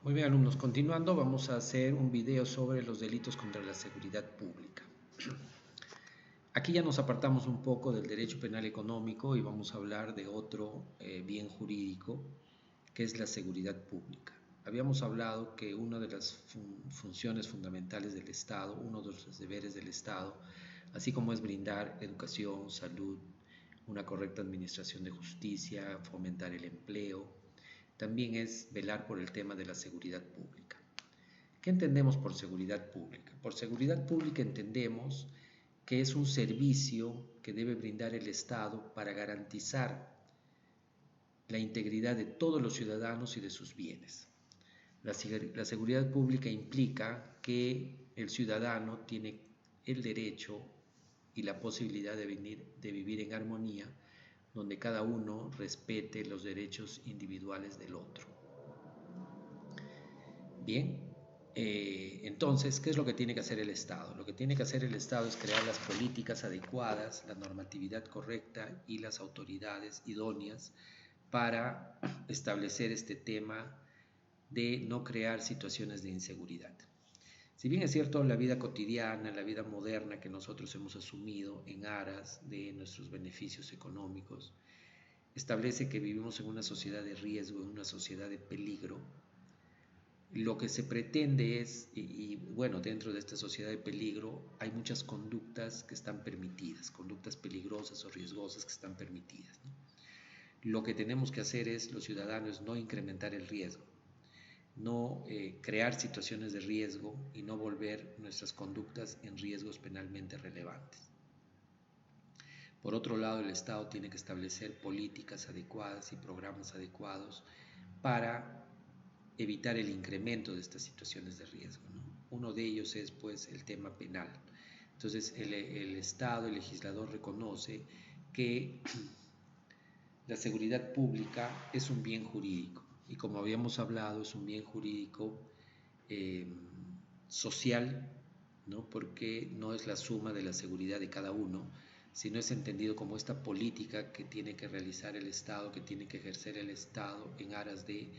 Muy bien, alumnos, continuando, vamos a hacer un video sobre los delitos contra la seguridad pública. Aquí ya nos apartamos un poco del derecho penal económico y vamos a hablar de otro bien jurídico, que es la seguridad pública. Habíamos hablado que una de las funciones fundamentales del Estado, uno de los deberes del Estado, así como es brindar educación, salud, una correcta administración de justicia, fomentar el empleo, también es velar por el tema de la seguridad pública. ¿Qué entendemos por seguridad pública? Por seguridad pública entendemos que es un servicio que debe brindar el Estado para garantizar la integridad de todos los ciudadanos y de sus bienes. La seguridad pública implica que el ciudadano tiene el derecho y la posibilidad de vivir en armonía, donde cada uno respete los derechos individuales del otro. Bien, entonces, ¿qué es lo que tiene que hacer el Estado? Lo que tiene que hacer el Estado es crear las políticas adecuadas, la normatividad correcta y las autoridades idóneas para establecer este tema de no crear situaciones de inseguridad. Si bien es cierto, la vida cotidiana, la vida moderna que nosotros hemos asumido en aras de nuestros beneficios económicos, establece que vivimos en una sociedad de riesgo, en una sociedad de peligro. Lo que se pretende es, bueno, dentro de esta sociedad de peligro hay muchas conductas que están permitidas, conductas peligrosas o riesgosas que están permitidas, ¿no? Lo que tenemos que hacer es, los ciudadanos, no incrementar el riesgo, no crear situaciones de riesgo y no volver nuestras conductas en riesgos penalmente relevantes. Por otro lado, el Estado tiene que establecer políticas adecuadas y programas adecuados para evitar el incremento de estas situaciones de riesgo, ¿no? Uno de ellos es pues el tema penal. Entonces el Estado, el legislador reconoce que la seguridad pública es un bien jurídico y, como habíamos hablado, es un bien jurídico social, ¿no? Porque no es la suma de la seguridad de cada uno, sino es entendido como esta política que tiene que realizar el Estado, que tiene que ejercer el Estado en aras de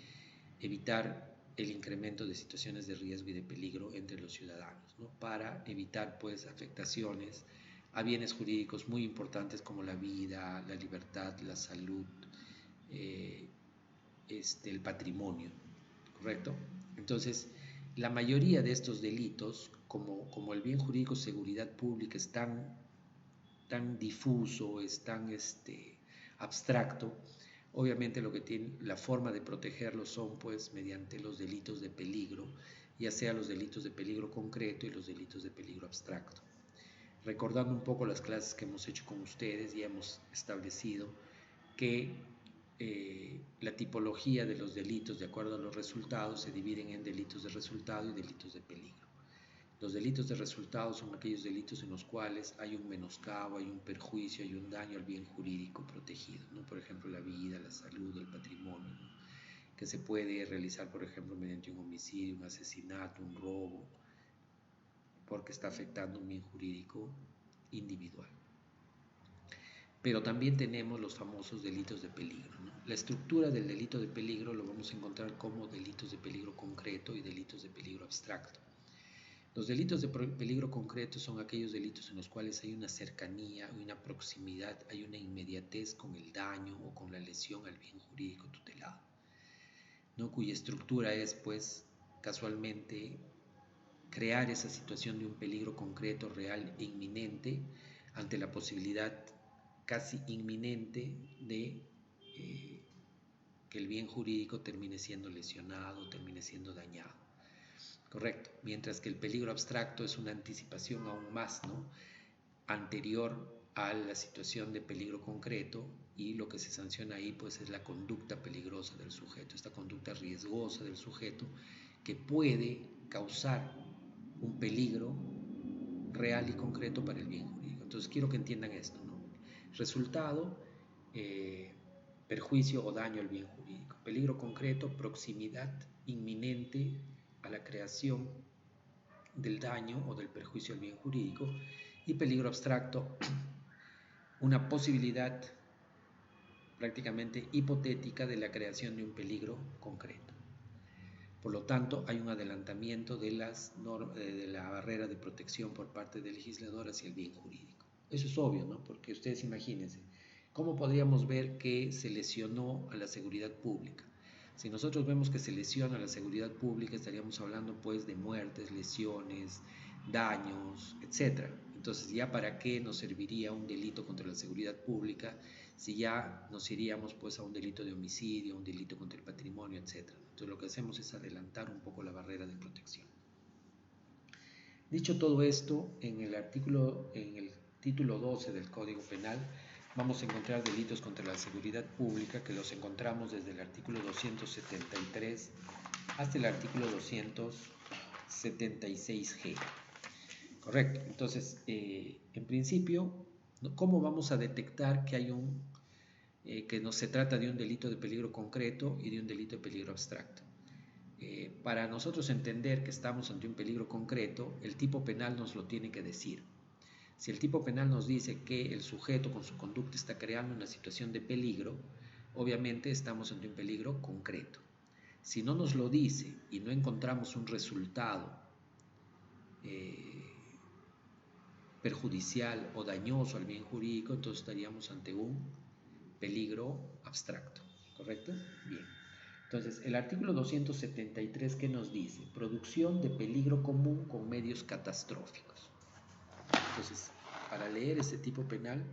evitar el incremento de situaciones de riesgo y de peligro entre los ciudadanos, ¿no? Para evitar pues afectaciones a bienes jurídicos muy importantes como la vida, la libertad, la salud, el patrimonio, ¿correcto? Entonces, la mayoría de estos delitos, como el bien jurídico seguridad pública es tan difuso, es tan abstracto, obviamente lo que tiene la forma de protegerlo son pues mediante los delitos de peligro, ya sea los delitos de peligro concreto y los delitos de peligro abstracto. Recordando un poco las clases que hemos hecho con ustedes, ya hemos establecido que la tipología de los delitos de acuerdo a los resultados se dividen en delitos de resultado y delitos de peligro. Los delitos de resultado son aquellos delitos en los cuales hay un menoscabo, hay un perjuicio, hay un daño al bien jurídico protegido, ¿no? Por ejemplo, la vida, la salud, el patrimonio, ¿no? Que se puede realizar, por ejemplo, mediante un homicidio, un asesinato, un robo, porque está afectando un bien jurídico individual. Pero también tenemos los famosos delitos de peligro, ¿no? La estructura del delito de peligro lo vamos a encontrar como delitos de peligro concreto y delitos de peligro abstracto. Los delitos de peligro concreto son aquellos delitos en los cuales hay una cercanía, una proximidad, hay una inmediatez con el daño o con la lesión al bien jurídico tutelado, ¿no? Cuya estructura es, pues, casualmente crear esa situación de un peligro concreto, real e inminente ante la posibilidad casi inminente de que el bien jurídico termine siendo lesionado, termine siendo dañado. Correcto, mientras que el peligro abstracto es una anticipación aún más, ¿no? Anterior a la situación de peligro concreto, y lo que se sanciona ahí pues es la conducta peligrosa del sujeto, esta conducta riesgosa del sujeto que puede causar un peligro real y concreto para el bien jurídico. Entonces quiero que entiendan esto, ¿no? Resultado, perjuicio o daño al bien jurídico. Peligro concreto, proximidad inminente a la creación del daño o del perjuicio al bien jurídico. Y peligro abstracto, una posibilidad prácticamente hipotética de la creación de un peligro concreto. Por lo tanto, hay un adelantamiento de la barrera de protección por parte del legislador hacia el bien jurídico. Eso es obvio, ¿no? Porque ustedes imagínense, ¿cómo podríamos ver que se lesionó a la seguridad pública? Si nosotros vemos que se lesiona a la seguridad pública, estaríamos hablando pues de muertes, lesiones, daños, etc. Entonces, ¿ya para qué nos serviría un delito contra la seguridad pública si ya nos iríamos pues a un delito de homicidio, un delito contra el patrimonio, etc.? Entonces, lo que hacemos es adelantar un poco la barrera de protección. Dicho todo esto, en el título 12 del Código Penal, vamos a encontrar delitos contra la seguridad pública que los encontramos desde el artículo 273 hasta el artículo 276G. Correcto. Entonces, en principio, ¿cómo vamos a detectar que hay que no se trata de un delito de peligro concreto y de un delito de peligro abstracto? Para nosotros entender que estamos ante un peligro concreto, el tipo penal nos lo tiene que decir. Si el tipo penal nos dice que el sujeto con su conducta está creando una situación de peligro, obviamente estamos ante un peligro concreto. Si no nos lo dice y no encontramos un resultado perjudicial o dañoso al bien jurídico, entonces estaríamos ante un peligro abstracto, ¿correcto? Bien. Entonces, el artículo 273, ¿qué nos dice? Producción de peligro común con medios catastróficos. Entonces, para leer este tipo penal,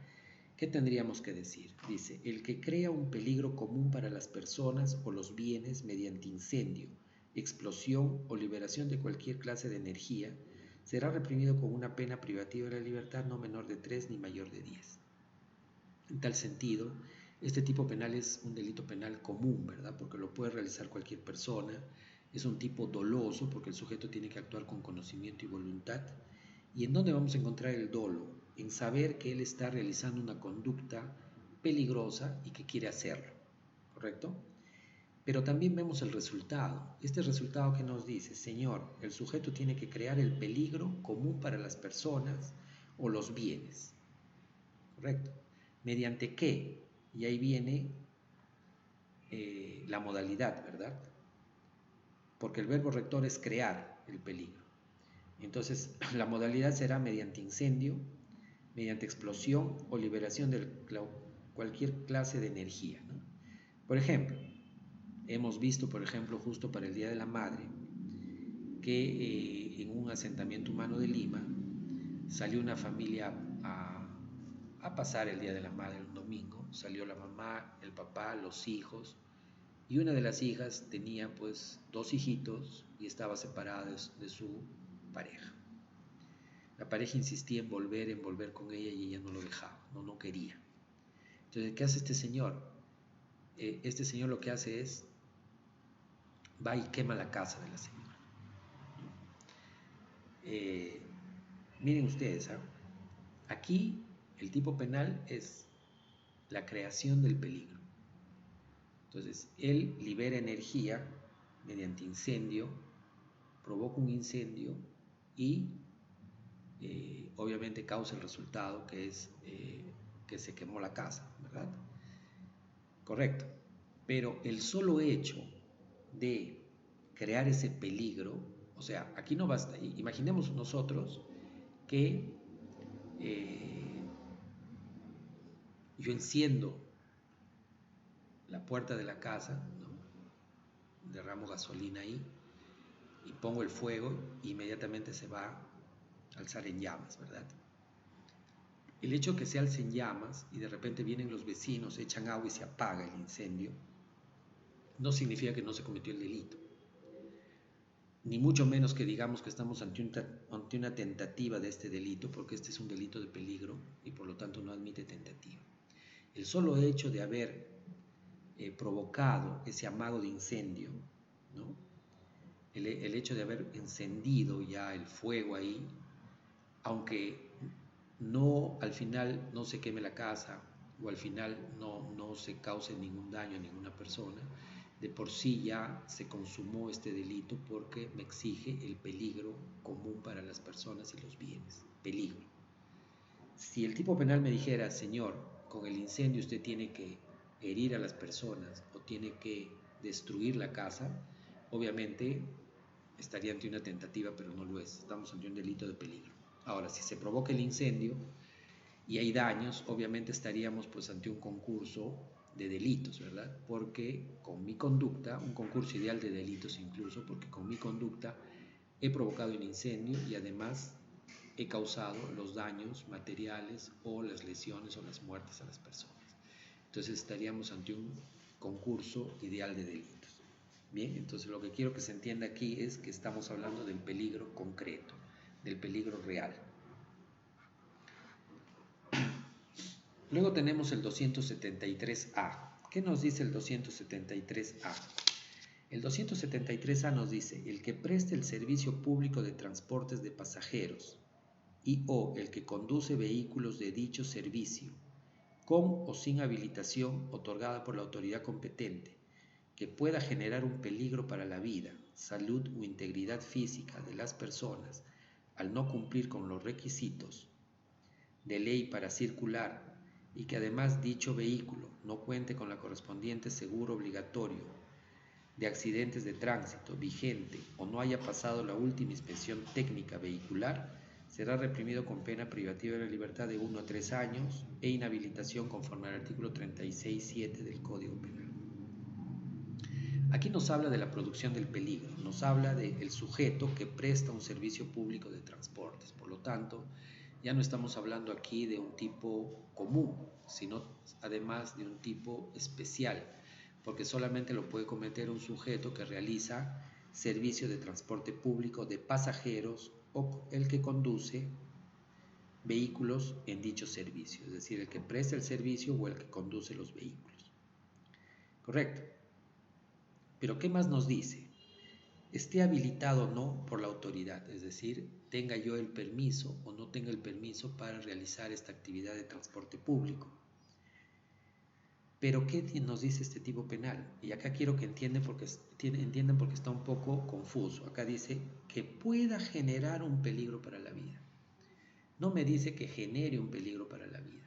¿qué tendríamos que decir? Dice, el que crea un peligro común para las personas o los bienes mediante incendio, explosión o liberación de cualquier clase de energía, será reprimido con una pena privativa de la libertad no menor de 3 ni mayor de 10. En tal sentido, este tipo penal es un delito penal común, ¿verdad? Porque lo puede realizar cualquier persona. Es un tipo doloso porque el sujeto tiene que actuar con conocimiento y voluntad. ¿Y en dónde vamos a encontrar el dolo? En saber que él está realizando una conducta peligrosa y que quiere hacerlo, ¿correcto? Pero también vemos el resultado. Este resultado que nos dice, señor, el sujeto tiene que crear el peligro común para las personas o los bienes, ¿correcto? ¿Mediante qué? Y ahí viene la modalidad, ¿verdad? Porque el verbo rector es crear el peligro. Entonces, la modalidad será mediante incendio, mediante explosión o liberación de cualquier clase de energía, ¿no? Por ejemplo, hemos visto, por ejemplo, justo para el Día de la Madre, que en un asentamiento humano de Lima salió una familia a pasar el Día de la Madre un domingo. Salió la mamá, el papá, los hijos, y una de las hijas tenía pues 2 hijitos y estaba separada de su pareja. La pareja insistía en volver con ella y ella no lo dejaba, no quería. Entonces, ¿qué hace este señor? Este señor lo que hace es, va y quema la casa de la señora. Miren ustedes, ¿eh? Aquí el tipo penal es la creación del peligro. Entonces, él libera energía mediante incendio, provoca un incendio y obviamente causa el resultado que es que se quemó la casa, ¿verdad? Correcto. Pero el solo hecho de crear ese peligro, o sea, aquí no basta. Imaginemos nosotros que yo enciendo la puerta de la casa, ¿no? Derramo gasolina ahí y pongo el fuego e inmediatamente se va a alzar en llamas, ¿verdad? El hecho de que se alcen llamas y de repente vienen los vecinos, echan agua y se apaga el incendio, no significa que no se cometió el delito. Ni mucho menos que digamos que estamos ante una tentativa de este delito, porque este es un delito de peligro y por lo tanto no admite tentativa. El solo hecho de haber provocado ese amago de incendio, ¿no? El hecho de haber encendido ya el fuego ahí, aunque no al final no se queme la casa o al final no se cause ningún daño a ninguna persona, de por sí ya se consumó este delito porque me exige el peligro común para las personas y los bienes. Peligro. Si el tipo penal me dijera, señor, con el incendio usted tiene que herir a las personas o tiene que destruir la casa, obviamente estaría ante una tentativa, pero no lo es. Estamos ante un delito de peligro. Ahora, si se provoca el incendio y hay daños, obviamente estaríamos pues ante un concurso de delitos, ¿verdad? Porque con mi conducta, un concurso ideal de delitos incluso, porque con mi conducta he provocado el incendio y además he causado los daños materiales o las lesiones o las muertes a las personas. Entonces estaríamos ante un concurso ideal de delitos. Bien, entonces lo que quiero que se entienda aquí es que estamos hablando del peligro concreto, del peligro real. Luego tenemos el 273A. ¿Qué nos dice el 273A? El 273A nos dice: el que preste el servicio público de transportes de pasajeros y o el que conduce vehículos de dicho servicio, con o sin habilitación otorgada por la autoridad competente, que pueda generar un peligro para la vida, salud o integridad física de las personas al no cumplir con los requisitos de ley para circular y que además dicho vehículo no cuente con la correspondiente seguro obligatorio de accidentes de tránsito vigente o no haya pasado la última inspección técnica vehicular, será reprimido con pena privativa de la libertad de 1 a 3 años e inhabilitación conforme al artículo 36.7 del Código Penal. Aquí nos habla de la producción del peligro, nos habla del sujeto que presta un servicio público de transportes. Por lo tanto, ya no estamos hablando aquí de un tipo común, sino además de un tipo especial, porque solamente lo puede cometer un sujeto que realiza servicio de transporte público de pasajeros o el que conduce vehículos en dicho servicio, es decir, el que presta el servicio o el que conduce los vehículos. Correcto. Pero ¿qué más nos dice? Esté habilitado o no por la autoridad, es decir, tenga yo el permiso o no tenga el permiso para realizar esta actividad de transporte público. Pero ¿qué nos dice este tipo penal? Y acá quiero que entiendan porque está un poco confuso. Acá dice que pueda generar un peligro para la vida. No me dice que genere un peligro para la vida.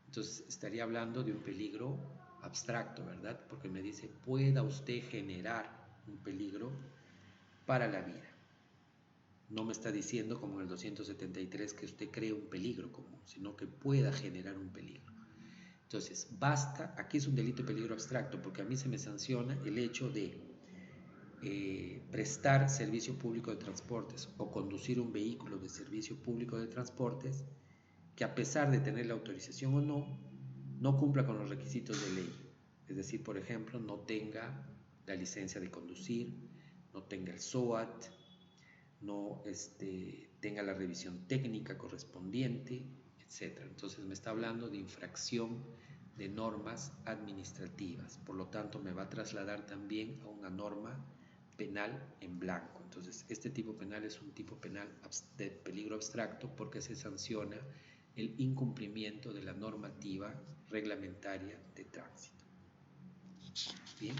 Entonces estaría hablando de un peligro abstracto, ¿verdad? Porque me dice pueda usted generar un peligro para la vida. No me está diciendo como en el 273 que usted cree un peligro común, sino que pueda generar un peligro. Entonces, basta, aquí es un delito de peligro abstracto, porque a mí se me sanciona el hecho de prestar servicio público de transportes o conducir un vehículo de servicio público de transportes que a pesar de tener la autorización o no cumpla con los requisitos de ley. Es decir, por ejemplo, no tenga la licencia de conducir, no tenga el SOAT, no tenga la revisión técnica correspondiente, etc. Entonces me está hablando de infracción de normas administrativas, por lo tanto me va a trasladar también a una norma penal en blanco. Entonces este tipo penal es un tipo penal de peligro abstracto porque se sanciona el incumplimiento de la normativa reglamentaria de tránsito. Bien.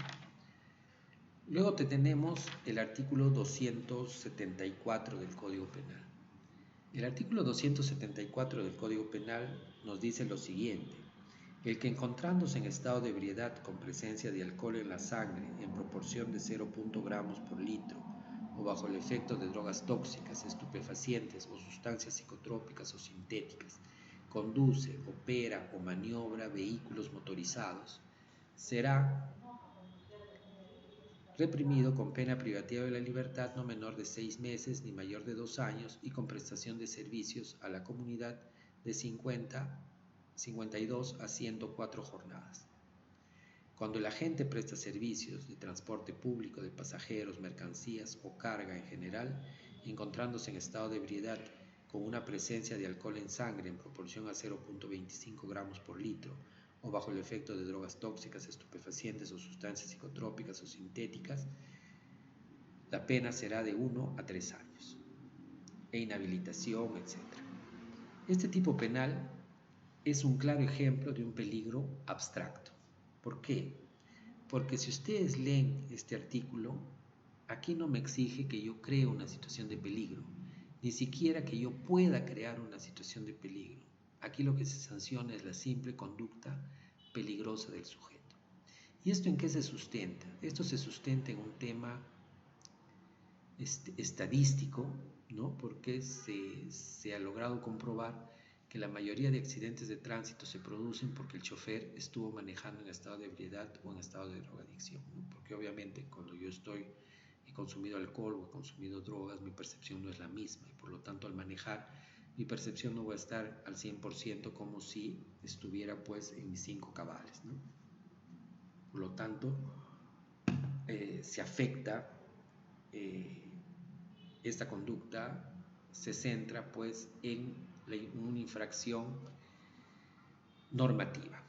Luego tenemos el artículo 274 del Código Penal. El artículo 274 del Código Penal nos dice lo siguiente: el que encontrándose en estado de ebriedad con presencia de alcohol en la sangre en proporción de 0,0 gramos por litro o bajo el efecto de drogas tóxicas, estupefacientes o sustancias psicotrópicas o sintéticas, conduce, opera o maniobra vehículos motorizados, será reprimido con pena privativa de la libertad no menor de 6 meses ni mayor de 2 años y con prestación de servicios a la comunidad de 52 a 104 jornadas. Cuando el agente presta servicios de transporte público de pasajeros, mercancías o carga en general, encontrándose en estado de ebriedad con una presencia de alcohol en sangre en proporción a 0,25 gramos por litro o bajo el efecto de drogas tóxicas, estupefacientes o sustancias psicotrópicas o sintéticas, la pena será de 1 a 3 años e inhabilitación, etc. Este tipo penal es un claro ejemplo de un peligro abstracto. ¿Por qué? Porque si ustedes leen este artículo, aquí no me exige que yo cree una situación de peligro, ni siquiera que yo pueda crear una situación de peligro. Aquí lo que se sanciona es la simple conducta peligrosa del sujeto. ¿Y esto en qué se sustenta? Esto se sustenta en un tema estadístico, ¿no? Porque se ha logrado comprobar que la mayoría de accidentes de tránsito se producen porque el chofer estuvo manejando en estado de ebriedad o en estado de drogadicción, ¿no? Porque obviamente cuando yo he consumido alcohol o he consumido drogas, mi percepción no es la misma y por lo tanto al manejar mi percepción no va a estar al 100% como si estuviera pues en mis 5 cabales, ¿no? Por lo tanto, se afecta esta conducta, se centra pues en una infracción normativa.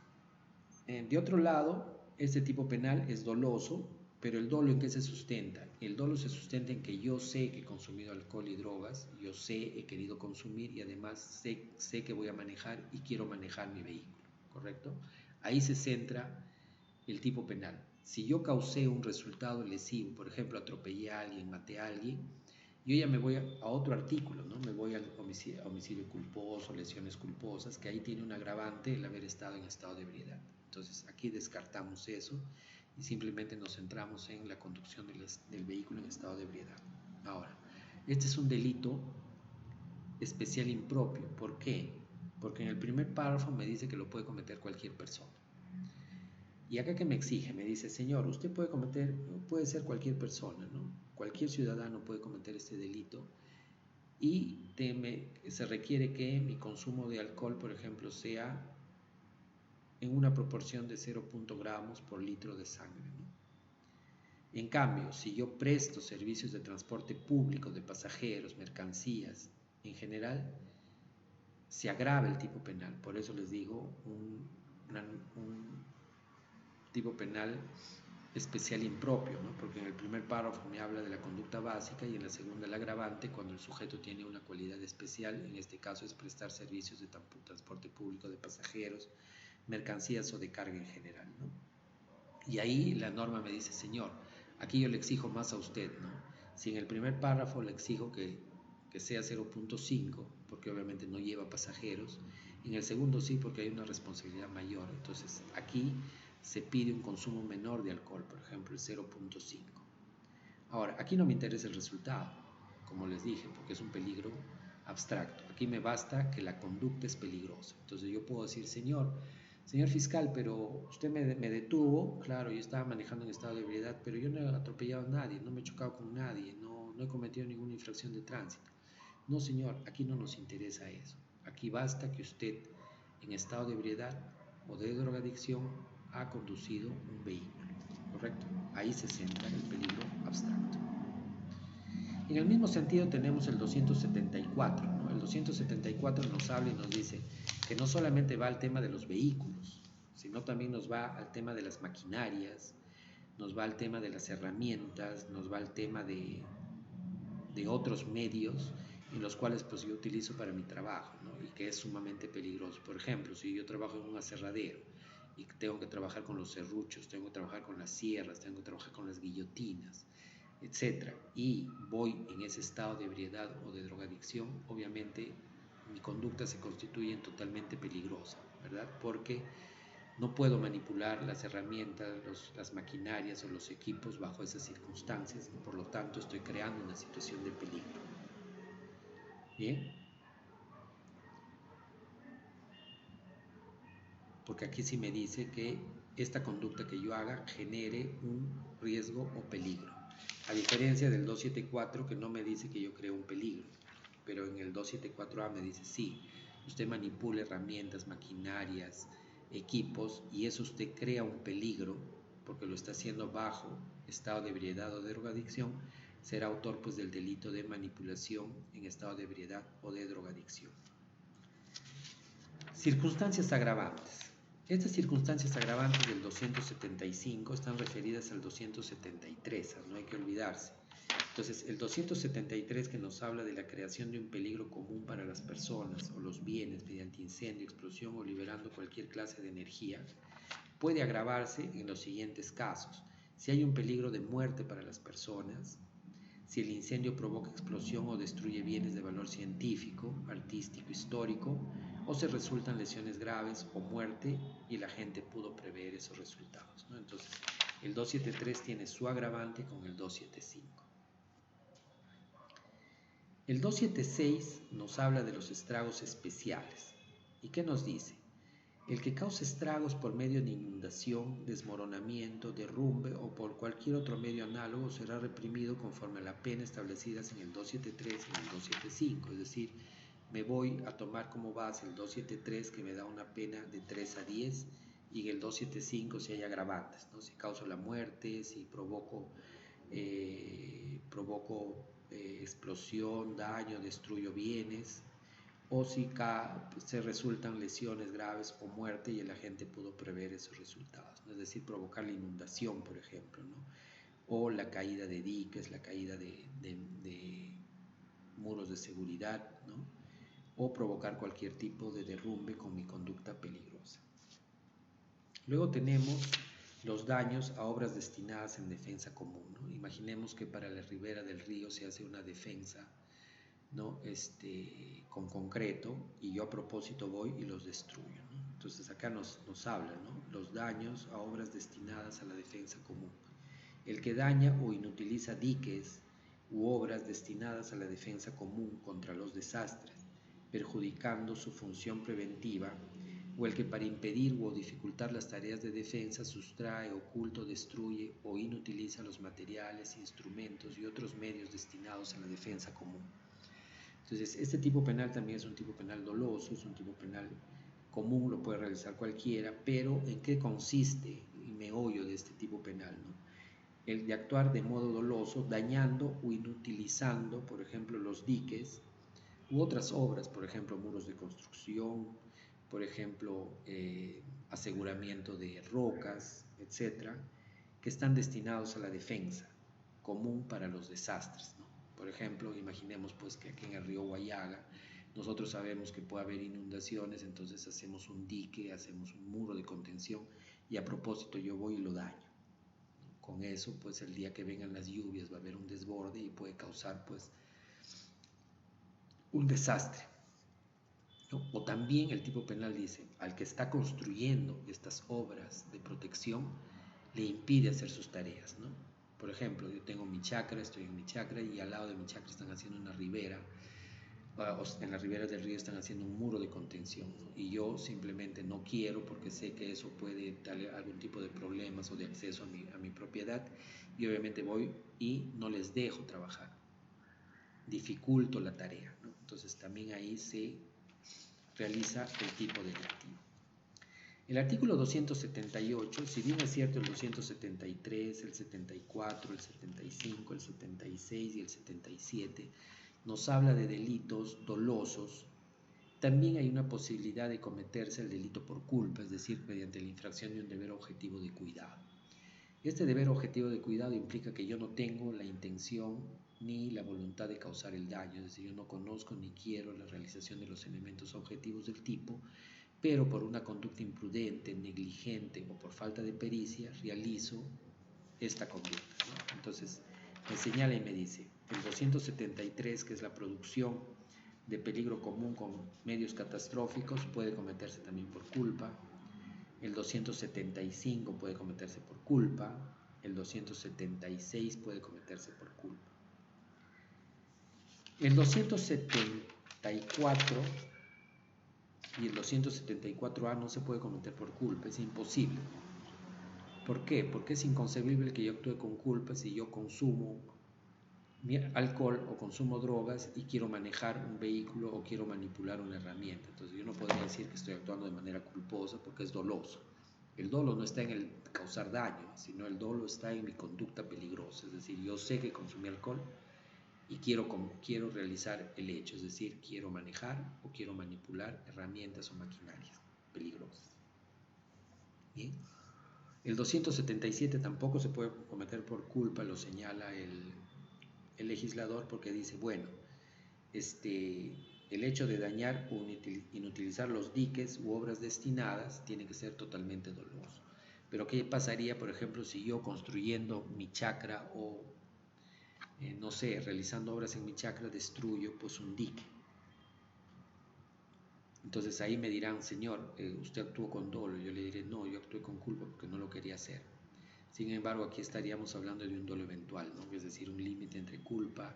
De otro lado, este tipo penal es doloso, pero el dolo ¿en qué se sustenta? El dolo se sustenta en que yo sé que he consumido alcohol y drogas, yo sé, he querido consumir y además sé que voy a manejar y quiero manejar mi vehículo, ¿correcto? Ahí se centra el tipo penal. Si yo causé un resultado lesivo, por ejemplo, atropellé a alguien, maté a alguien, yo ya me voy a otro artículo, ¿no? Me voy al homicidio culposo, lesiones culposas, que ahí tiene un agravante el haber estado en estado de ebriedad. Entonces aquí descartamos eso y simplemente nos centramos en la conducción del vehículo en estado de ebriedad. Ahora, este es un delito especial impropio. ¿Por qué? Porque en el primer párrafo me dice que lo puede cometer cualquier persona. Y acá que me exige, me dice, señor, usted puede ser cualquier persona, ¿no? Cualquier ciudadano puede cometer este delito y se requiere que mi consumo de alcohol, por ejemplo, sea en una proporción de 0.0 gramos por litro de sangre, ¿no? En cambio, si yo presto servicios de transporte público de pasajeros, mercancías, en general, se agrava el tipo penal. Por eso les digo, un tipo penal especial impropio, ¿no? Porque en el primer párrafo me habla de la conducta básica y en la segunda el agravante cuando el sujeto tiene una cualidad especial, en este caso es prestar servicios de transporte público de pasajeros, mercancías o de carga en general, ¿no? Y ahí la norma me dice, señor, aquí yo le exijo más a usted, ¿no? Si en el primer párrafo le exijo que sea 0.5, porque obviamente no lleva pasajeros, en el segundo sí, porque hay una responsabilidad mayor. Entonces aquí se pide un consumo menor de alcohol, por ejemplo, el 0.5. Ahora, aquí no me interesa el resultado, como les dije, porque es un peligro abstracto. Aquí me basta que la conducta es peligrosa. Entonces yo puedo decir, señor fiscal, pero usted me detuvo, claro, yo estaba manejando en estado de ebriedad, pero yo no he atropellado a nadie, no me he chocado con nadie, no he cometido ninguna infracción de tránsito. No, señor, aquí no nos interesa eso. Aquí basta que usted en estado de ebriedad o de drogadicción ha conducido un vehículo, ¿correcto? Ahí se centra el peligro abstracto. En el mismo sentido tenemos el 274, ¿no? El 274 nos habla y nos dice que no solamente va al tema de los vehículos, sino también nos va al tema de las maquinarias, nos va al tema de las herramientas, nos va al tema de otros medios en los cuales pues yo utilizo para mi trabajo, ¿no? Y que es sumamente peligroso. Por ejemplo, si yo trabajo en un aserradero y tengo que trabajar con los serruchos, tengo que trabajar con las sierras, tengo que trabajar con las guillotinas, etcétera, y voy en ese estado de ebriedad o de drogadicción, obviamente mi conducta se constituye totalmente peligrosa, ¿verdad? Porque no puedo manipular las herramientas, las maquinarias o los equipos bajo esas circunstancias y por lo tanto estoy creando una situación de peligro. Bien, porque aquí sí me dice que esta conducta que yo haga genere un riesgo o peligro, a diferencia del 274 que no me dice que yo creo un peligro, pero en el 274A me dice sí, usted manipula herramientas, maquinarias, equipos y eso usted crea un peligro porque lo está haciendo bajo estado de ebriedad o de drogadicción, será autor pues del delito de manipulación en estado de ebriedad o de drogadicción. Circunstancias agravantes. Estas circunstancias agravantes del 275 están referidas al 273, no hay que olvidarse. Entonces, el 273 que nos habla de la creación de un peligro común para las personas o los bienes mediante incendio, explosión o liberando cualquier clase de energía, puede agravarse en los siguientes casos. Si hay un peligro de muerte para las personas, si el incendio provoca explosión o destruye bienes de valor científico, artístico, histórico, o se resultan lesiones graves o muerte y la gente pudo prever esos resultados, ¿no? Entonces, el 273 tiene su agravante con el 275. El 276 nos habla de los estragos especiales. ¿Y qué nos dice? El que cause estragos por medio de inundación, desmoronamiento, derrumbe o por cualquier otro medio análogo será reprimido conforme a la pena establecidas en el 273 y en el 275. Es decir, me voy a tomar como base el 273, que me da una pena de 3 a 10, y en el 275 si hay agravantes, ¿no? Si causo la muerte, si provoco explosión, daño, destruyo bienes, o si se resultan lesiones graves o muerte y el agente pudo prever esos resultados, ¿no? Es decir, provocar la inundación, por ejemplo, ¿no? O la caída de diques, la caída de muros de seguridad, ¿no? O provocar cualquier tipo de derrumbe con mi conducta peligrosa. Luego tenemos los daños a obras destinadas en defensa común, ¿no? Imaginemos que para la ribera del río se hace una defensa, ¿no? Con concreto, y yo a propósito voy y los destruyo, ¿no? Entonces acá nos habla, ¿no? Los daños a obras destinadas a la defensa común. El que daña o inutiliza diques u obras destinadas a la defensa común contra los desastres, perjudicando su función preventiva, o el que para impedir o dificultar las tareas de defensa sustrae, oculta, destruye o inutiliza los materiales, instrumentos y otros medios destinados a la defensa común. Entonces, este tipo penal también es un tipo penal doloso, es un tipo penal común, lo puede realizar cualquiera, pero ¿en qué consiste el meollo de este tipo penal, ¿no? El de actuar de modo doloso, dañando o inutilizando, por ejemplo, los diques u otras obras, por ejemplo, muros de construcción, por ejemplo, aseguramiento de rocas, etcétera, que están destinados a la defensa común para los desastres, ¿no? Por ejemplo, imaginemos pues que aquí en el río Guayaga nosotros sabemos que puede haber inundaciones, entonces hacemos un dique, hacemos un muro de contención y a propósito yo voy y lo daño. Con eso, pues el día que vengan las lluvias va a haber un desborde y puede causar pues un desastre, ¿no? O también el tipo penal dice, al que está construyendo estas obras de protección, le impide hacer sus tareas, ¿no? Por ejemplo, yo tengo mi chacra, estoy en mi chacra y al lado de mi chacra están haciendo una ribera, en la ribera del río están haciendo un muro de contención, ¿no? Y yo simplemente no quiero porque sé que eso puede darle algún tipo de problemas o de acceso a mi propiedad y obviamente voy y no les dejo trabajar, dificulto la tarea, ¿no? Entonces también ahí se realiza el tipo delictivo. El artículo 278, si bien es cierto el 273, el 74, el 75, el 76 y el 77 nos habla de delitos dolosos, también hay una posibilidad de cometerse el delito por culpa, es decir, mediante la infracción de un deber objetivo de cuidado. Este deber objetivo de cuidado implica que yo no tengo la intención ni la voluntad de causar el daño, es decir, yo no conozco ni quiero la realización de los elementos objetivos del tipo, pero por una conducta imprudente, negligente o por falta de pericia realizo esta conducta, ¿no? Entonces me señala y me dice, el 273, que es la producción de peligro común con medios catastróficos, puede cometerse también por culpa. El 275 puede cometerse por culpa. El 276 puede cometerse por culpa. El 274 y el 274A no se puede cometer por culpa, es imposible. ¿Por qué? Porque es inconcebible que yo actúe con culpa si yo consumo alcohol o consumo drogas y quiero manejar un vehículo o quiero manipular una herramienta. Entonces yo no podría decir que estoy actuando de manera culposa porque es doloso. El dolo no está en el causar daño, sino el dolo está en mi conducta peligrosa. Es decir, yo sé que consumí alcohol y quiero realizar el hecho, es decir, quiero manejar o quiero manipular herramientas o maquinarias peligrosas. Bien. El 277 tampoco se puede cometer por culpa, lo señala el legislador porque dice, bueno, el hecho de dañar o inutilizar los diques u obras destinadas tiene que ser totalmente doloso. Pero ¿qué pasaría, por ejemplo, si yo construyendo mi chacra o, no sé, realizando obras en mi chacra destruyo pues un dique? Entonces ahí me dirán, señor, usted actuó con dolo. Yo le diré, no, yo actué con culpa porque no lo quería hacer. Sin embargo, aquí estaríamos hablando de un dolo eventual, ¿no? Es decir, un límite entre culpa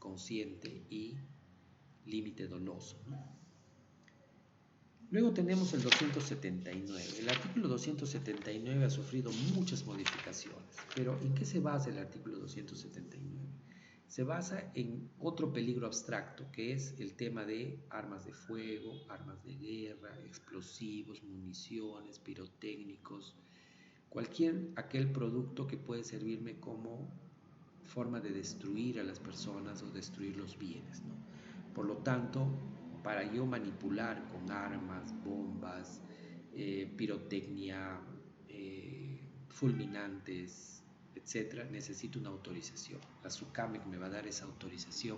consciente y límite doloso, ¿no? Luego tenemos el 279. El artículo 279 ha sufrido muchas modificaciones, pero ¿en qué se basa el artículo 279? Se basa en otro peligro abstracto, que es el tema de armas de fuego, armas de guerra, explosivos, municiones, pirotécnicos, aquel producto que puede servirme como forma de destruir a las personas o destruir los bienes, ¿no? Por lo tanto, para yo manipular con armas, bombas, pirotecnia, fulminantes, etcétera, necesito una autorización. La SUCAMEC me va a dar esa autorización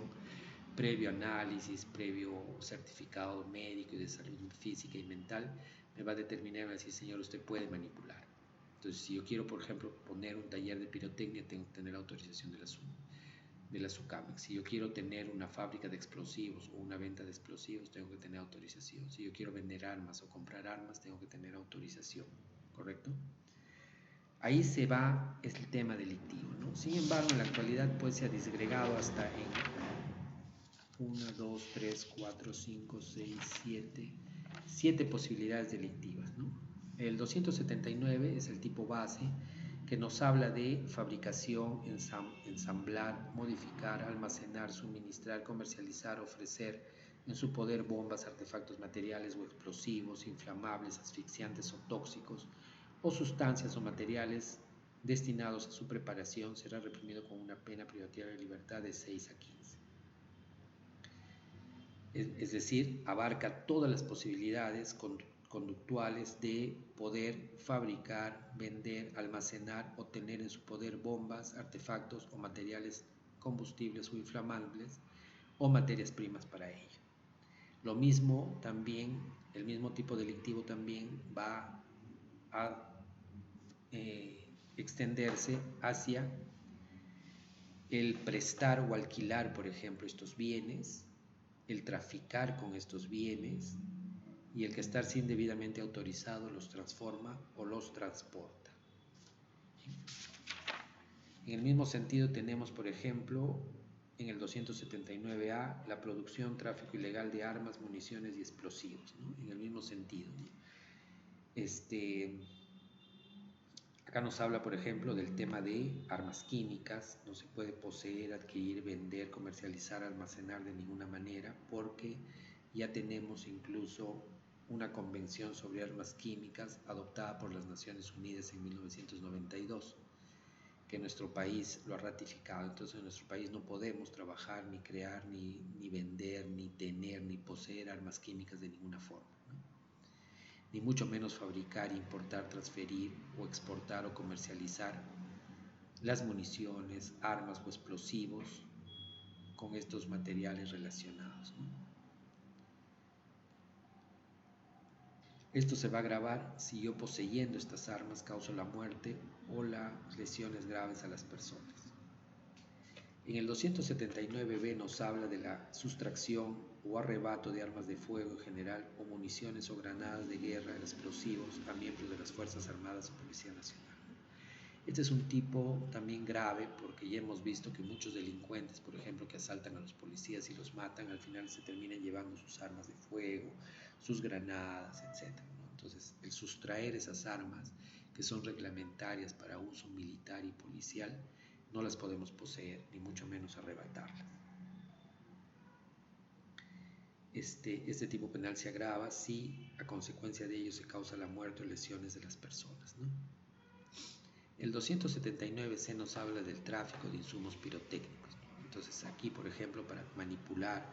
previo análisis, previo certificado médico y de salud física y mental. Me va a determinar y va a decir, señor, usted puede manipular. Entonces, si yo quiero, por ejemplo, poner un taller de pirotecnia, tengo que tener autorización de la SUCAMEC. Si yo quiero tener una fábrica de explosivos o una venta de explosivos, tengo que tener autorización. Si yo quiero vender armas o comprar armas, tengo que tener autorización, ¿correcto? Ahí se va el tema delictivo, ¿no? Sin embargo, en la actualidad pues se ha disgregado hasta en 1, 2, 3, 4, 5, 6, 7 posibilidades delictivas, ¿no? El 279 es el tipo base, que nos habla de fabricación, ensamblar, modificar, almacenar, suministrar, comercializar, ofrecer en su poder bombas, artefactos materiales o explosivos, inflamables, asfixiantes o tóxicos, o sustancias o materiales destinados a su preparación. Será reprimido con una pena privativa de libertad de 6 a 15. Es decir, abarca todas las posibilidades conductuales de poder fabricar, vender, almacenar o tener en su poder bombas, artefactos o materiales combustibles o inflamables o materias primas para ello. Lo mismo también, el mismo tipo delictivo también va a extenderse hacia el prestar o alquilar, por ejemplo, estos bienes, el traficar con estos bienes y el que estar sin debidamente autorizado los transforma o los transporta. En el mismo sentido tenemos, por ejemplo, en el 279A, la producción, tráfico ilegal de armas, municiones y explosivos, ¿no? En el mismo sentido, ¿no? Acá nos habla, por ejemplo, del tema de armas químicas. No se puede poseer, adquirir, vender, comercializar, almacenar de ninguna manera, porque ya tenemos incluso una convención sobre armas químicas adoptada por las Naciones Unidas en 1992, que nuestro país lo ha ratificado. Entonces en nuestro país no podemos trabajar, ni crear, ni vender, ni tener, ni poseer armas químicas de ninguna forma, ¿no? Ni mucho menos fabricar, importar, transferir o exportar o comercializar las municiones, armas o explosivos con estos materiales relacionados, ¿no? Esto se va a agravar si yo poseyendo estas armas causo la muerte o las lesiones graves a las personas. En el 279b nos habla de la sustracción o arrebato de armas de fuego en general o municiones o granadas de guerra, explosivos a miembros de las Fuerzas Armadas o Policía Nacional. Este es un tipo también grave porque ya hemos visto que muchos delincuentes, por ejemplo, que asaltan a los policías y los matan, al final se terminan llevando sus armas de fuego, sus granadas, etc., ¿no? Entonces, el sustraer esas armas que son reglamentarias para uso militar y policial, no las podemos poseer, ni mucho menos arrebatarlas. Este tipo penal se agrava si a consecuencia de ello se causa la muerte o lesiones de las personas, ¿no? El 279c nos habla del tráfico de insumos pirotécnicos, ¿no? Entonces aquí, por ejemplo, para manipular,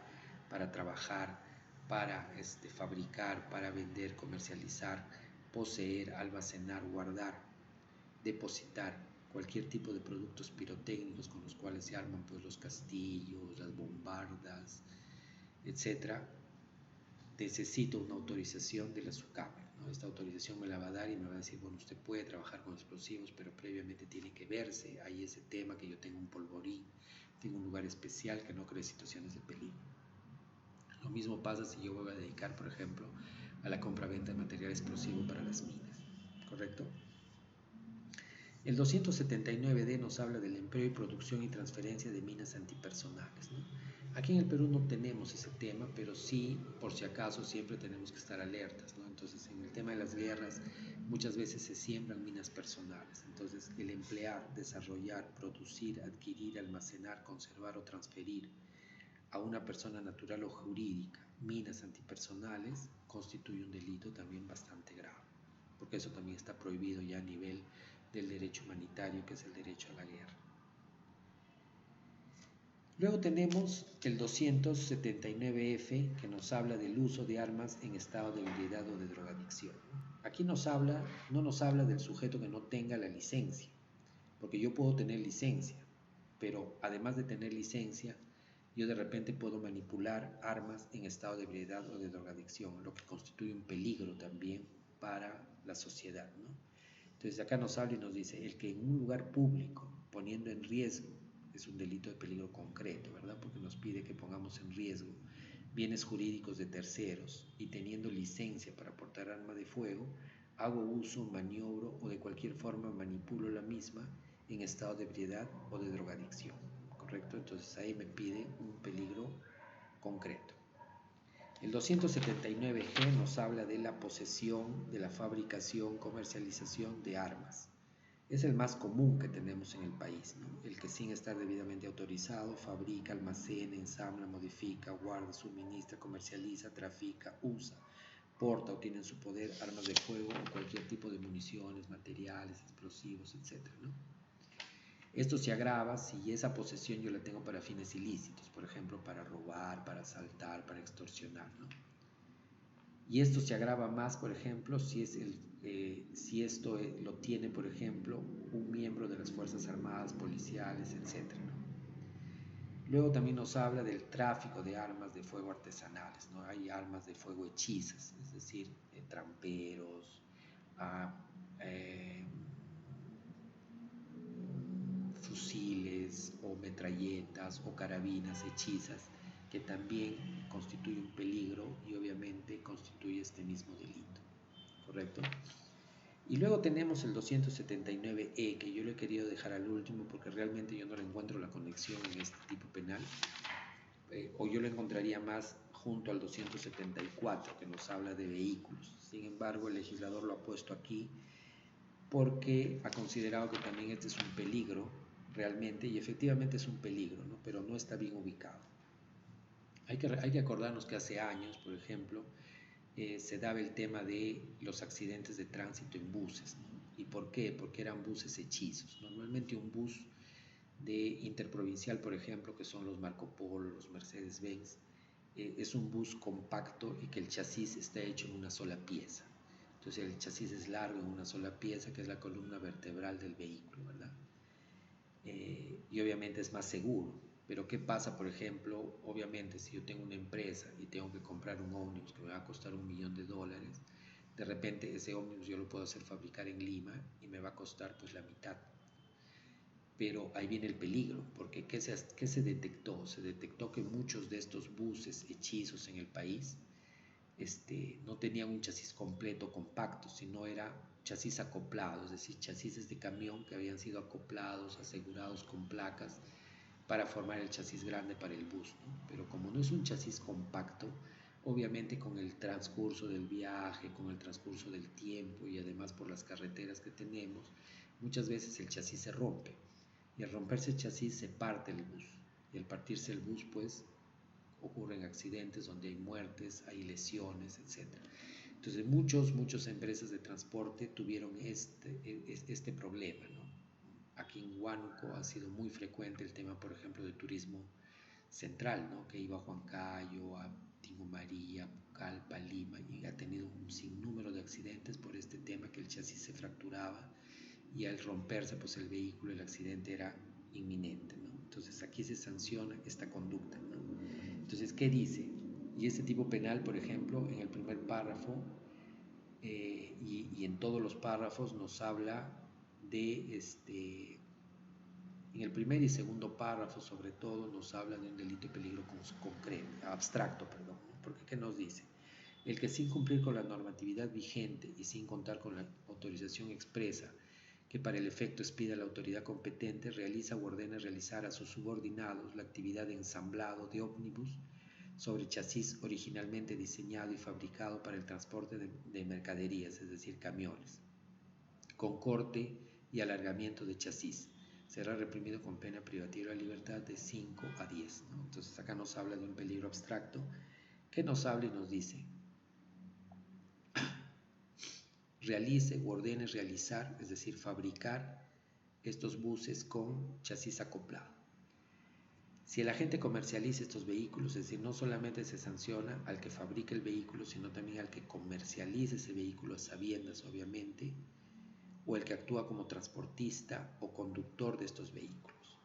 para trabajar, para fabricar, para vender, comercializar, poseer, almacenar, guardar, depositar cualquier tipo de productos pirotécnicos con los cuales se arman pues los castillos, las bombardas, etcétera, necesito una autorización de la SUCAMEC, ¿no? Esta autorización me la va a dar y me va a decir, bueno, usted puede trabajar con explosivos, pero previamente tiene que verse ahí ese tema, que yo tengo un polvorín, tengo un lugar especial, que no cree situaciones de peligro. Lo mismo pasa si yo voy a dedicar, por ejemplo, a la compra-venta de material explosivo para las minas, ¿correcto? El 279D nos habla del empleo y producción y transferencia de minas antipersonales, ¿no? Aquí en el Perú no tenemos ese tema, pero sí, por si acaso, siempre tenemos que estar alertas, ¿no? Entonces, en el tema de las guerras, muchas veces se siembran minas personales. Entonces, el emplear, desarrollar, producir, adquirir, almacenar, conservar o transferir a una persona natural o jurídica minas antipersonales constituye un delito también bastante grave, porque eso también está prohibido ya a nivel del derecho humanitario, que es el derecho a la guerra. Luego tenemos el 279F, que nos habla del uso de armas en estado de ebriedad o de drogadicción. Aquí no nos habla del sujeto que no tenga la licencia, porque yo puedo tener licencia, pero además de tener licencia, yo de repente puedo manipular armas en estado de ebriedad o de drogadicción, lo que constituye un peligro también para la sociedad, ¿no? Entonces acá nos habla y nos dice, el que en un lugar público, poniendo en riesgo, es un delito de peligro concreto, ¿verdad? Porque nos pide que pongamos en riesgo bienes jurídicos de terceros y teniendo licencia para portar arma de fuego, hago uso, maniobro o de cualquier forma manipulo la misma en estado de ebriedad o de drogadicción, ¿correcto? Entonces ahí me pide un peligro concreto. El 279G nos habla de la posesión, de la fabricación, comercialización de armas. Es el más común que tenemos en el país, ¿no? El que sin estar debidamente autorizado fabrica, almacena, ensambla, modifica, guarda, suministra, comercializa, trafica, usa, porta o tiene en su poder armas de fuego o cualquier tipo de municiones, materiales, explosivos, etc., ¿no? Esto se agrava si esa posesión yo la tengo para fines ilícitos, por ejemplo, para robar, para asaltar, para extorsionar, ¿no? Y esto se agrava más, por ejemplo, si esto lo tiene, por ejemplo, un miembro de las Fuerzas Armadas, policiales, etc., ¿no? Luego también nos habla del tráfico de armas de fuego artesanales, ¿no? Hay armas de fuego hechizas, es decir, tramperos, eh, fusiles o metralletas o carabinas hechizas, que también constituye un peligro y obviamente constituye este mismo delito, ¿correcto? Y luego tenemos el 279E, que yo lo he querido dejar al último porque realmente yo no le encuentro la conexión en este tipo penal, o yo lo encontraría más junto al 274, que nos habla de vehículos. Sin embargo, el legislador lo ha puesto aquí porque ha considerado que también este es un peligro realmente, y efectivamente es un peligro, ¿no? Pero no está bien ubicado. Hay que acordarnos que hace años, por ejemplo, se daba el tema de los accidentes de tránsito en buses, ¿no? ¿Y por qué? Porque eran buses hechizos. Normalmente un bus de interprovincial, por ejemplo, que son los Marco Polo, los Mercedes-Benz, es un bus compacto y que el chasis está hecho en una sola pieza. Entonces el chasis es largo en una sola pieza, que es la columna vertebral del vehículo, ¿verdad? Y obviamente es más seguro. Pero ¿qué pasa, por ejemplo? Obviamente si yo tengo una empresa y tengo que comprar un ómnibus que me va a costar $1.000.000, de repente ese ómnibus yo lo puedo hacer fabricar en Lima y me va a costar pues la mitad. Pero ahí viene el peligro, porque ¿qué se detectó? Se detectó que muchos de estos buses hechizos en el país no tenían un chasis completo compacto, sino era chasis acoplado, es decir, chasis de camión que habían sido acoplados, asegurados con placas para formar el chasis grande para el bus, ¿no? Pero como no es un chasis compacto, obviamente con el transcurso del viaje, con el transcurso del tiempo y además por las carreteras que tenemos, muchas veces el chasis se rompe y al romperse el chasis se parte el bus y al partirse el bus pues ocurren accidentes donde hay muertes, hay lesiones, etc. Entonces muchas empresas de transporte tuvieron este problema, ¿no? Aquí en Huánuco ha sido muy frecuente el tema, por ejemplo, de turismo central, ¿no? Que iba a Huancayo, a Tingo María, Pucallpa, Lima, y ha tenido un sinnúmero de accidentes por este tema, que el chasis se fracturaba y al romperse pues el vehículo, el accidente era inminente, ¿no? Entonces aquí se sanciona esta conducta, ¿no? Entonces, ¿qué dice? Y este tipo penal, por ejemplo, en el primer párrafo y en todos los párrafos nos habla de, en el primer y segundo párrafo sobre todo nos habla de un delito de peligro concreto, abstracto, perdón, ¿no? Porque ¿qué nos dice? El que sin cumplir con la normatividad vigente y sin contar con la autorización expresa que para el efecto expida la autoridad competente, realiza o ordena realizar a sus subordinados la actividad de ensamblado de ómnibus sobre chasis originalmente diseñado y fabricado para el transporte de mercaderías, es decir, camiones, con corte y alargamiento de chasis. Será reprimido con pena privativa de la libertad de 5 a 10. ¿no? Entonces acá nos habla de un peligro abstracto que nos habla y nos dice: realice o ordene realizar, es decir, fabricar estos buses con chasis acoplado. Si el agente comercializa estos vehículos, es decir, no solamente se sanciona al que fabrica el vehículo, sino también al que comercializa ese vehículo a sabiendas, obviamente, o el que actúa como transportista o conductor de estos vehículos.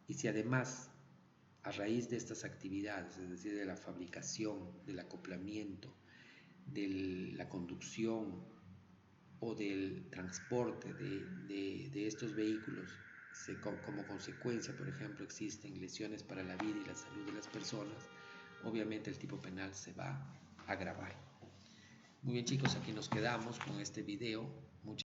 Y si además, a raíz de estas actividades, es decir, de la fabricación, del acoplamiento, de la conducción o del transporte de estos vehículos, como consecuencia, por ejemplo, existen lesiones para la vida y la salud de las personas, obviamente el tipo penal se va a agravar. Muy bien, chicos, aquí nos quedamos con este video. Muchas